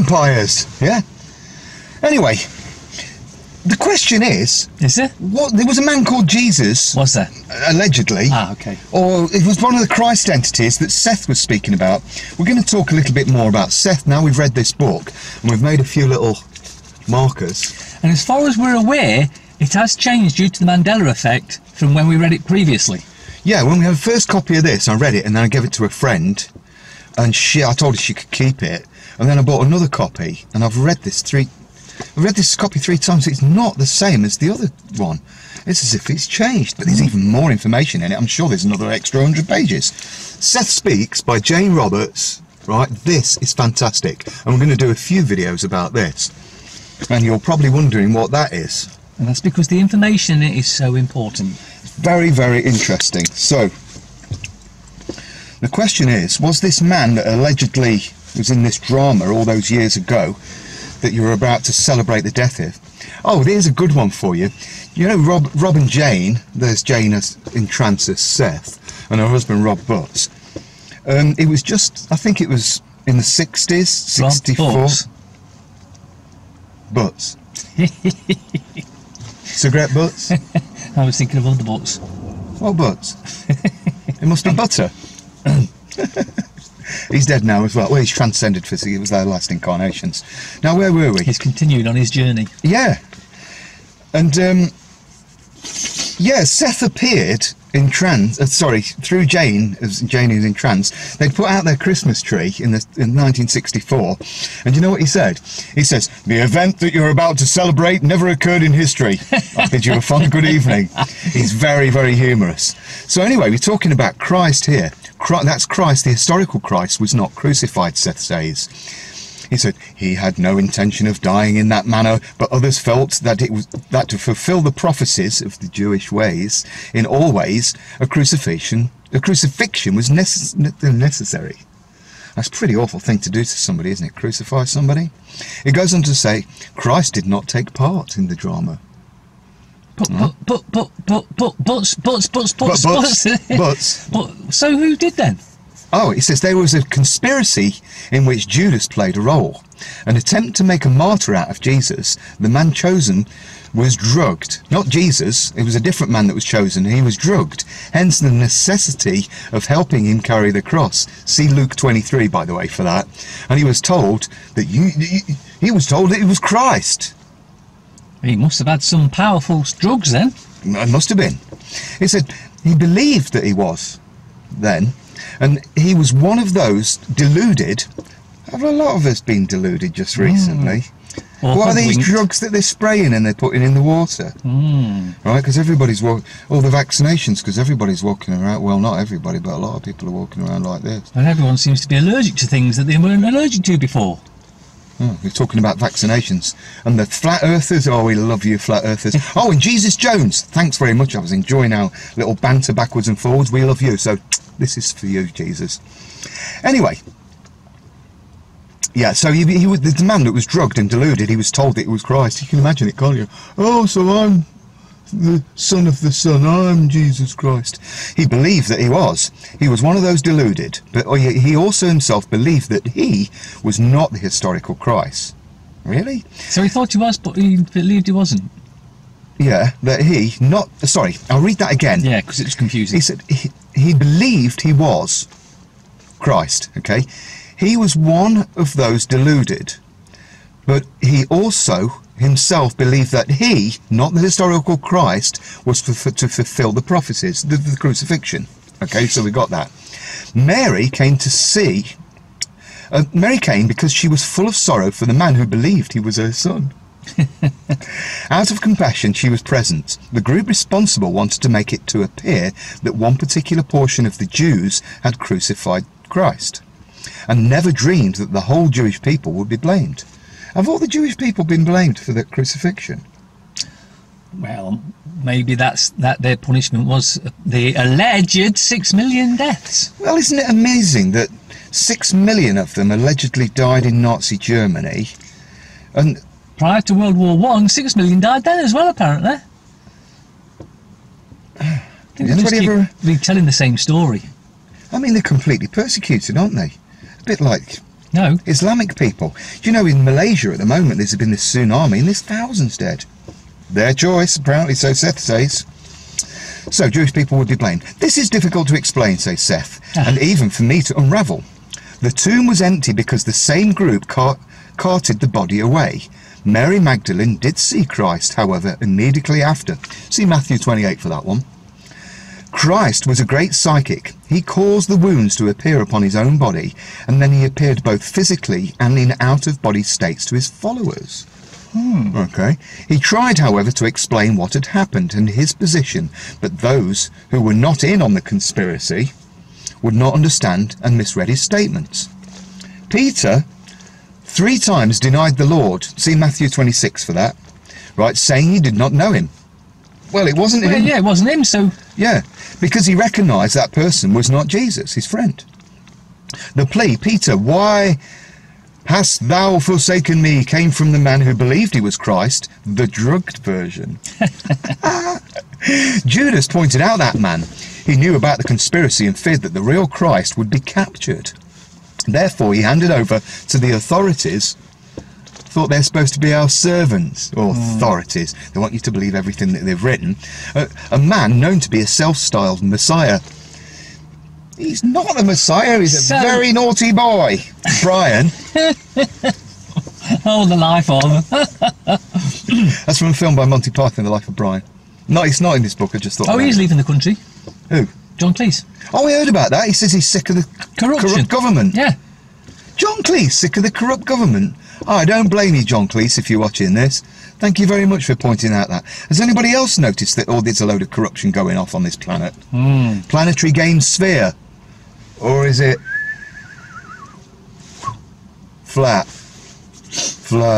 vampires, yeah? Anyway, the question is there? What, there was a man called Jesus. Was there? Allegedly. Ah, okay. Or it was one of the Christ entities that Seth was speaking about. We're going to talk a little bit more about Seth now we've read this book, and we've made a few little markers. And as far as we're aware, it has changed due to the Mandela effect from when we read it previously. Yeah, when we had the first copy of this, I read it and then I gave it to a friend, and I told her she could keep it, and then I bought another copy, and I've read this copy 3 times. It's not the same as the other one. It's as if it's changed, but there's even more information in it. I'm sure there's another extra 100 pages. Seth Speaks by Jane Roberts, right? This is fantastic, and we're going to do a few videos about this, and you're probably wondering what that is. And that's because the information in it is so important. Very, very interesting. So, the question is, was this man that allegedly was in this drama all those years ago that you were about to celebrate the death of? Oh, here's a good one for you. You know Rob and Jane, there's Jane as in trance as Seth, and her husband Rob Butts. It was just, I think it was in the 60s, 64. Butts. Cigarette butts? I was thinking of other butts. What butts? It must be butter. He's dead now as well. Well, he's transcended physically. It was their last incarnations. Now, where were we? He's continued on his journey. Yeah. And, yeah, Seth appeared in trance, through Jane, as Jane is in trance. They'd put out their Christmas tree in 1964, and you know what he said? He says, "The event that you're about to celebrate never occurred in history. I bid you a fond good evening." He's very, very humorous. So anyway, we're talking about Christ here. That's Christ. The historical Christ was not crucified, Seth says. He said he had no intention of dying in that manner, but others felt that to fulfill the prophecies of the Jewish ways, in all ways, a crucifixion was necessary. That's a pretty awful thing to do to somebody, isn't it? Crucify somebody. It goes on to say Christ did not take part in the drama. But. So who did then? Oh, it says there was a conspiracy in which Judas played a role. An attempt to make a martyr out of Jesus. The man chosen was drugged. Not Jesus, it was a different man that was chosen. He was drugged. Hence the necessity of helping him carry the cross. See Luke 23, by the way, for that. And he was told that he was told that it was Christ. He must have had some powerful drugs then. It must have been. He said he believed that he was then. And he was one of those deluded. Have a lot of us been deluded just recently? What are these drugs that they're spraying and they're putting in the water? Right, because everybody's all the vaccinations, because everybody's walking around, well, not everybody, but a lot of people are walking around like this. And everyone seems to be allergic to things that they weren't allergic to before. Oh, we're talking about vaccinations. And the flat earthers, oh, we love you, flat earthers. Oh, and Jesus Jones, thanks very much. I was enjoying our little banter backwards and forwards. We love you, so this is for you, Jesus. Anyway, yeah, so he was the man that was drugged and deluded. He was told that it was Christ. You can imagine it, can't you? Oh, so I'm the Son of the Son. I'm Jesus Christ. He believed that he was. He was one of those deluded. But he also himself believed that he was not the historical Christ. Really? So he thought he was, but he believed he wasn't. Yeah, that sorry, I'll read that again. Yeah, because it's confusing. He said he believed he was Christ, okay? He was one of those deluded, but he also himself believed that he, not the historical Christ, was to fulfill the prophecies, the crucifixion. Okay, so we got that. Mary came because she was full of sorrow for the man who believed he was her son. Out of compassion, she was present. The group responsible wanted to make it to appear that one particular portion of the Jews had crucified Christ, and never dreamed that the whole Jewish people would be blamed. Have all the Jewish people been blamed for the crucifixion? Well, maybe that their punishment was the alleged 6 million deaths. Well, isn't it amazing that 6 million of them allegedly died in Nazi Germany, and prior to World War I, 6 million died then as well, apparently. I think they just keep telling the same story. I mean, they're completely persecuted, aren't they? A bit like No. Islamic people. Do you know in Malaysia at the moment there's been this tsunami and there's thousands dead? Their choice, apparently, so Seth says. So Jewish people would be blamed. This is difficult to explain, says Seth, and even for me to unravel. The tomb was empty because the same group carted the body away. Mary Magdalene did see Christ, however, immediately after. See Matthew 28 for that one. Christ was a great psychic. He caused the wounds to appear upon his own body, and then he appeared both physically and in out-of-body states to his followers. Okay. He tried, however, to explain what had happened and his position, but those who were not in on the conspiracy would not understand and misread his statements. Peter 3 times denied the Lord. See Matthew 26 for that. Right, saying he did not know him. Well, it wasn't him. Yeah, it wasn't him, so... Yeah, because he recognised that person was not Jesus, his friend. The plea, Peter, why hast thou forsaken me, came from the man who believed he was Christ, the drugged version. Judas pointed out that man. He knew about the conspiracy and feared that the real Christ would be captured. Therefore, he handed over to the authorities. Thought they're supposed to be our servants, or authorities. They want you to believe everything that they've written. A man known to be a self-styled Messiah. He's not the Messiah, he's a very naughty boy. Brian. Oh, the life of. That's from a film by Monty Python, The Life of Brian. No, it's not in this book, I just thought. Oh, he's leaving the country. Who? John Cleese. Oh, I heard about that. He says he's sick of the corrupt government. Yeah. John Cleese, sick of the corrupt government. Oh, I don't blame you, John Cleese, if you're watching this. Thank you very much for pointing out that. Has anybody else noticed that there's a load of corruption going off on this planet? Planetary game sphere? Or is it flat? Flat.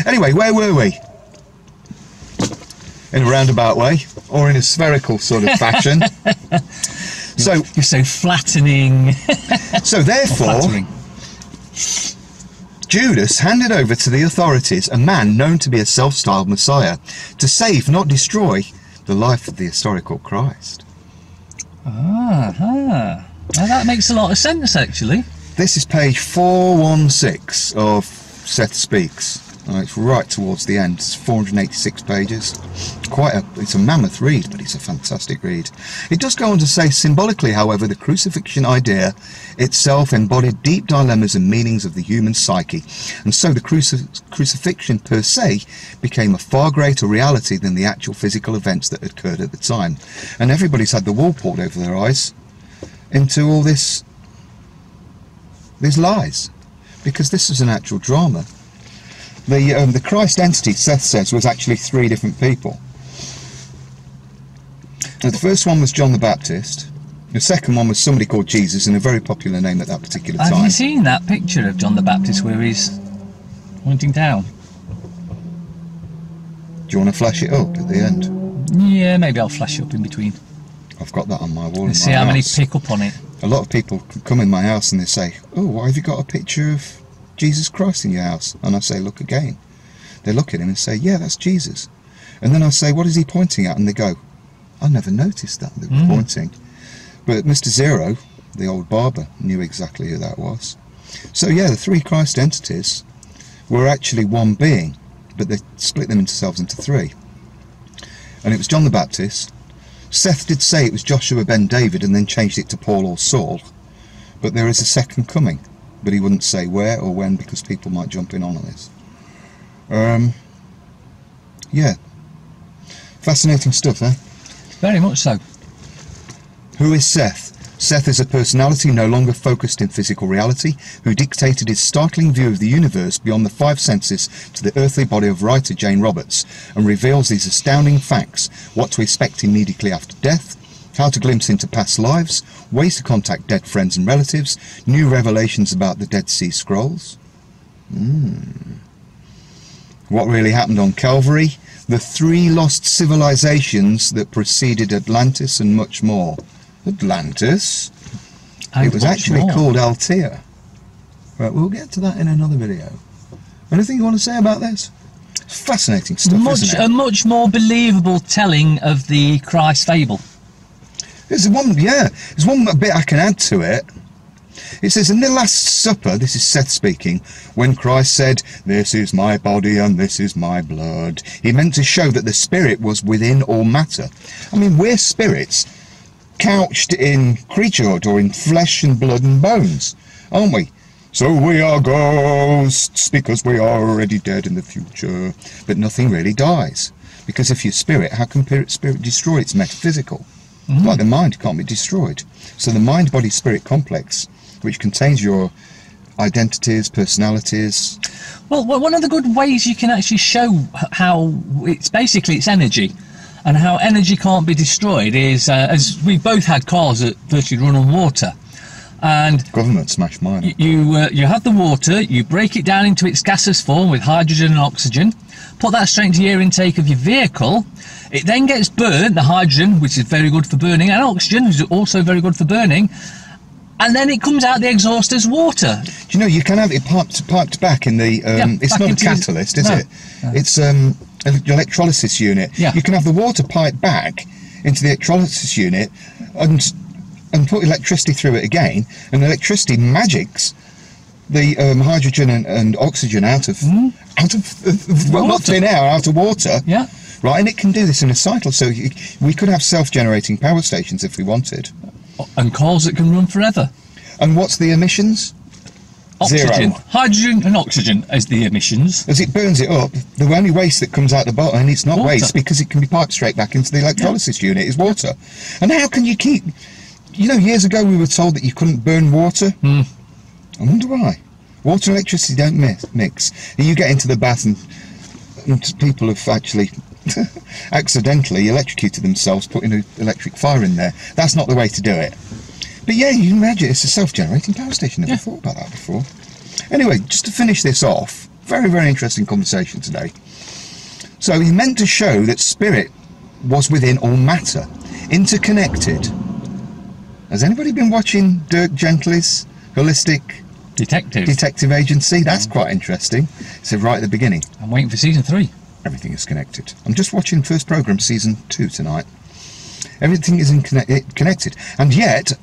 Anyway, where were we? In a roundabout way, or in a spherical sort of fashion. So you're so flattening. So therefore, Judas handed over to the authorities a man known to be a self-styled Messiah to save, not destroy, the life of the historical Christ. Now that makes a lot of sense, actually. This is page 416 of Seth Speaks. It's right towards the end. It's 486 pages. It's a mammoth read, but it's a fantastic read. It does go on to say, symbolically, however, the crucifixion idea itself embodied deep dilemmas and meanings of the human psyche, and so the crucifixion per se became a far greater reality than the actual physical events that occurred at the time. And everybody's had the wool pulled over their eyes into all these lies, because this is an actual drama. The Christ entity, Seth says, was actually 3 different people. Now, the first one was John the Baptist. The second one was somebody called Jesus, and a very popular name at that particular time. Have you seen that picture of John the Baptist where he's pointing down? Do you want to flash it up at the end? Yeah, maybe I'll flash it up in between. I've got that on my wall. Let's see how many pick up on it. A lot of people come in my house and they say, "Oh, why have you got a picture of Jesus Christ in your house?" And I say, "Look again." They look at him and say, "Yeah, that's Jesus." And then I say, "What is he pointing at?" And they go, "I never noticed that they were pointing." But Mr. Zero, the old barber, knew exactly who that was. So yeah, the 3 Christ entities were actually one being, but they split themselves into 3. And it was John the Baptist. Seth did say it was Joshua ben David and then changed it to Paul or Saul. But there is a second coming. But he wouldn't say where or when, because people might jump in on this. Yeah. Fascinating stuff, eh? Very much so. Who is Seth? Seth is a personality no longer focused in physical reality, who dictated his startling view of the universe beyond the 5 senses to the earthly body of writer Jane Roberts, and reveals these astounding facts: what to expect immediately after death, how to glimpse into past lives, ways to contact dead friends and relatives, new revelations about the Dead Sea Scrolls. What really happened on Calvary, the 3 lost civilizations that preceded Atlantis, and much more. Atlantis? It was actually called Altea. Right, we'll get to that in another video. Anything you want to say about this? It's fascinating stuff, isn't it? A much more believable telling of the Christ fable. There's one, yeah. There's one bit I can add to it. It says, in the Last Supper, this is Seth speaking, when Christ said, "This is my body and this is my blood," he meant to show that the spirit was within all matter. I mean, we're spirits couched in creaturehood, or in flesh and blood and bones, aren't we? So we are ghosts because we are already dead in the future. But nothing really dies, because if you're spirit, how can spirit destroy? It's metaphysical. Like the mind can't be destroyed. So the mind-body-spirit complex, which contains your identities, personalities. Well, one of the good ways you can actually show how it's basically it's energy, and how energy can't be destroyed is, as we both had cars that virtually run on water. And government smashed mine. You have the water, you break it down into its gaseous form with hydrogen and oxygen, put that straight into the air intake of your vehicle. It then gets burnt, the hydrogen, which is very good for burning, and oxygen, which is also very good for burning, and then it comes out the exhaust as water. Do you know, you can have it piped back in the... it's not a catalyst, is it? No. It's an electrolysis unit. Yeah. You can have the water piped back into the electrolysis unit and put electricity through it again, and electricity magics the hydrogen and oxygen out of well, not thin air, out of water. Yeah. Right, and it can do this in a cycle, so we could have self-generating power stations if we wanted. And cars that can run forever. And what's the emissions? Oxygen. 0. Hydrogen and oxygen as the emissions. As it burns it up, the only waste that comes out the bottom, and it's not waste because it can be piped straight back into the electrolysis unit, is water. And how can you keep... You know, years ago we were told that you couldn't burn water. I wonder why. Water and electricity don't mix. You get into the bath and people have actually accidentally electrocuted themselves putting an electric fire in there. That's not the way to do it. But yeah, you can imagine it's a self-generating power station. Never thought about that before. Anyway, just to finish this off, very, very interesting conversation today. So he meant to show that spirit was within all matter, interconnected. Has anybody been watching Dirk Gently's Holistic Detective Agency? That's quite interesting. So right at the beginning. I'm waiting for season 3. Everything is connected. I'm just watching first programme, season 2 tonight. Everything is connected. And yet,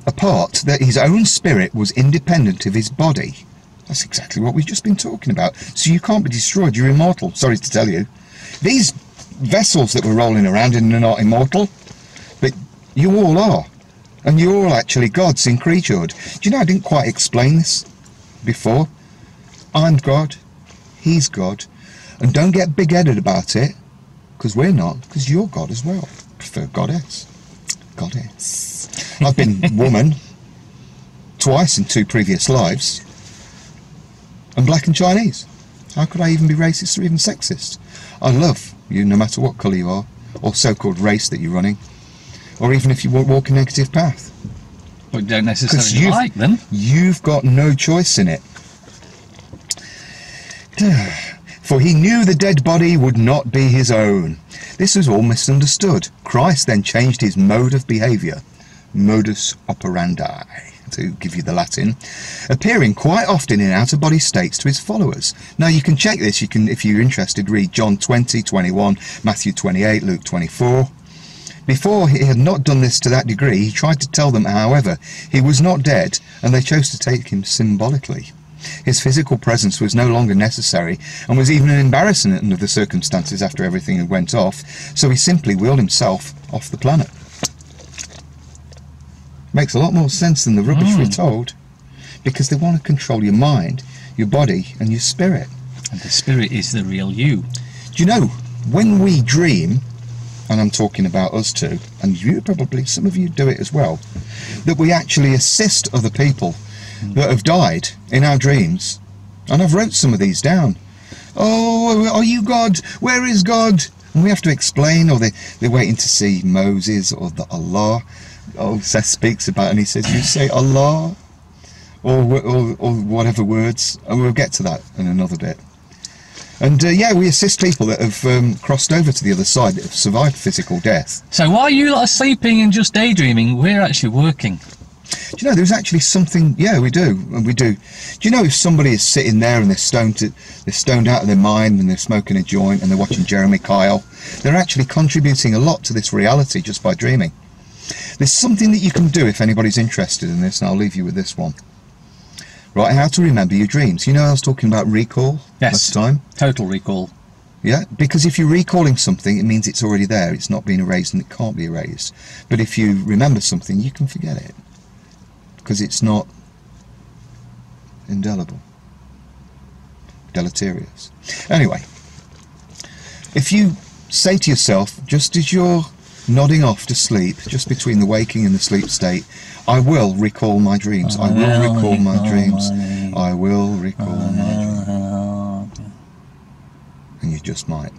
apart that his own spirit was independent of his body. That's exactly what we've just been talking about. So you can't be destroyed. You're immortal. Sorry to tell you. These vessels that we're rolling around in are not immortal. But you all are. And you're all actually gods in creaturehood. Do you know, I didn't quite explain this before. I'm God. He's God. And don't get big-headed about it, because we're not, because you're God as well. I prefer goddess. Goddess. I've been woman twice in 2 previous lives. And black and Chinese. How could I even be racist or even sexist? I love you no matter what colour you are, or so-called race that you're running. Or even if you walk a negative path. But you don't necessarily like them. You've got no choice in it. For he knew the dead body would not be his own. This was all misunderstood. Christ then changed his mode of behaviour, modus operandi, to give you the Latin, appearing quite often in out-of-body states to his followers. Now you can check this, you can, if you're interested, read John 20, 21, Matthew 28, Luke 24. Before he had not done this to that degree, he tried to tell them, however, he was not dead, and they chose to take him symbolically. His physical presence was no longer necessary, and was even an embarrassment under the circumstances after everything had went off, so he simply wheeled himself off the planet. Makes a lot more sense than the rubbish we're told, because they want to control your mind, your body, and your spirit. And the spirit is the real you. Do you know, when we dream, and I'm talking about us too, and you probably, some of you do it as well, that we actually assist other people that have died in our dreams. And I've wrote some of these down. Oh, are you God? Where is God? And we have to explain, or they're waiting to see Moses or the Allah. Oh, Seth speaks about it and he says, you say Allah, or whatever words, and we'll get to that in another bit. And yeah, we assist people that have crossed over to the other side, that have survived physical death. So while you lot are sleeping and just daydreaming, we're actually working. Do you know, there's actually something, yeah, we do. Do you know if somebody is sitting there and they're stoned out of their mind and they're smoking a joint and they're watching Jeremy Kyle, they're actually contributing a lot to this reality just by dreaming. There's something that you can do if anybody's interested in this, and I'll leave you with this one. Right, how to remember your dreams. You know, I was talking about recall last time. Total recall. Yeah, because if you're recalling something, it means it's already there. It's not being erased and it can't be erased. But if you remember something, you can forget it because it's not indelible, deleterious. Anyway, if you say to yourself, just as you're nodding off to sleep, just between the waking and the sleep state, I will recall my dreams. I will recall my dreams. I will recall my dreams. And you just might.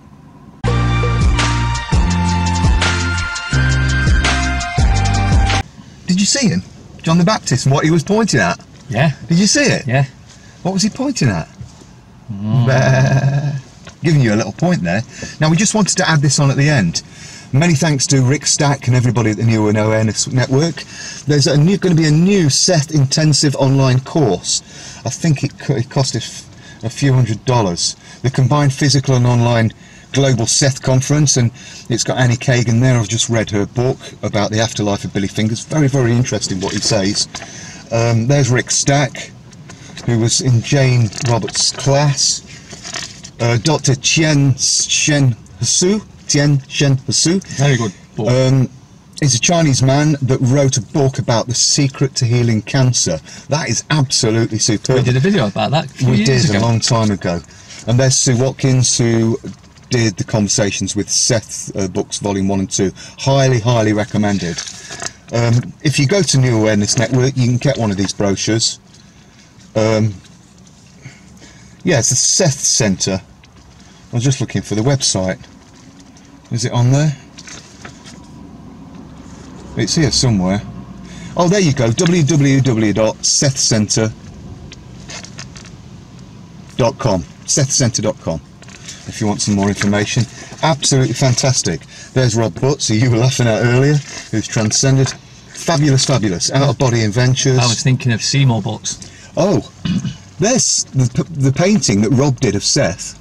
Did you see him? John the Baptist and what he was pointing at? Yeah. Did you see it? Yeah. What was he pointing at? Giving you a little point there. Now, we just wanted to add this on at the end. Many thanks to Rick Stack and everybody at the New and Awareness Network. There's going to be a new Seth intensive online course. I think it cost a few $100s. The combined physical and online global Seth conference, and it's got Annie Kagan there. I've just read her book about the afterlife of Billy Fingers. Very, very interesting what he says. There's Rick Stack, who was in Jane Roberts' class. Dr. Tien Shen Hsu. Very good book. Is a Chinese man that wrote a book about the secret to healing cancer. That is absolutely superb. We did a video about that a few We years did ago. a long time ago. And there's Sue Watkins, who did the conversations with Seth books volume 1 and 2. Highly, highly recommended. If you go to New Awareness Network, you can get one of these brochures. Yeah, it's the Seth Centre. I was just looking for the website. Is it on there? It's here somewhere. Oh, there you go. www.sethcenter.com. Sethcenter.com. If you want some more information. Absolutely fantastic. There's Rob Butts, who you were laughing at earlier, who's transcended. Fabulous, fabulous. Out of body adventures. I was thinking of Seymour books. Oh, there's the painting that Rob did of Seth.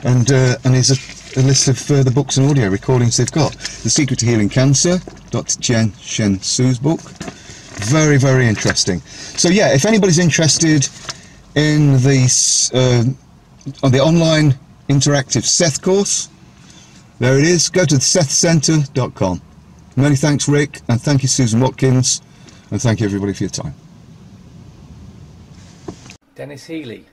And here's a list of further books and audio recordings they've got. The Secret to Healing Cancer, Dr. Chen Shen Su's book. Very, very interesting. So yeah, if anybody's interested in on the online interactive Seth course, there it is. Go to sethcenter.com. Many thanks, Rick, and thank you, Susan Watkins, and thank you everybody for your time. Dennis Healy.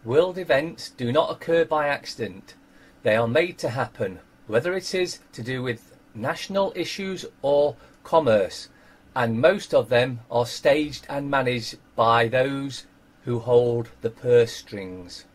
World events do not occur by accident. They are made to happen, whether it is to do with national issues or commerce, and most of them are staged and managed by those who hold the purse strings.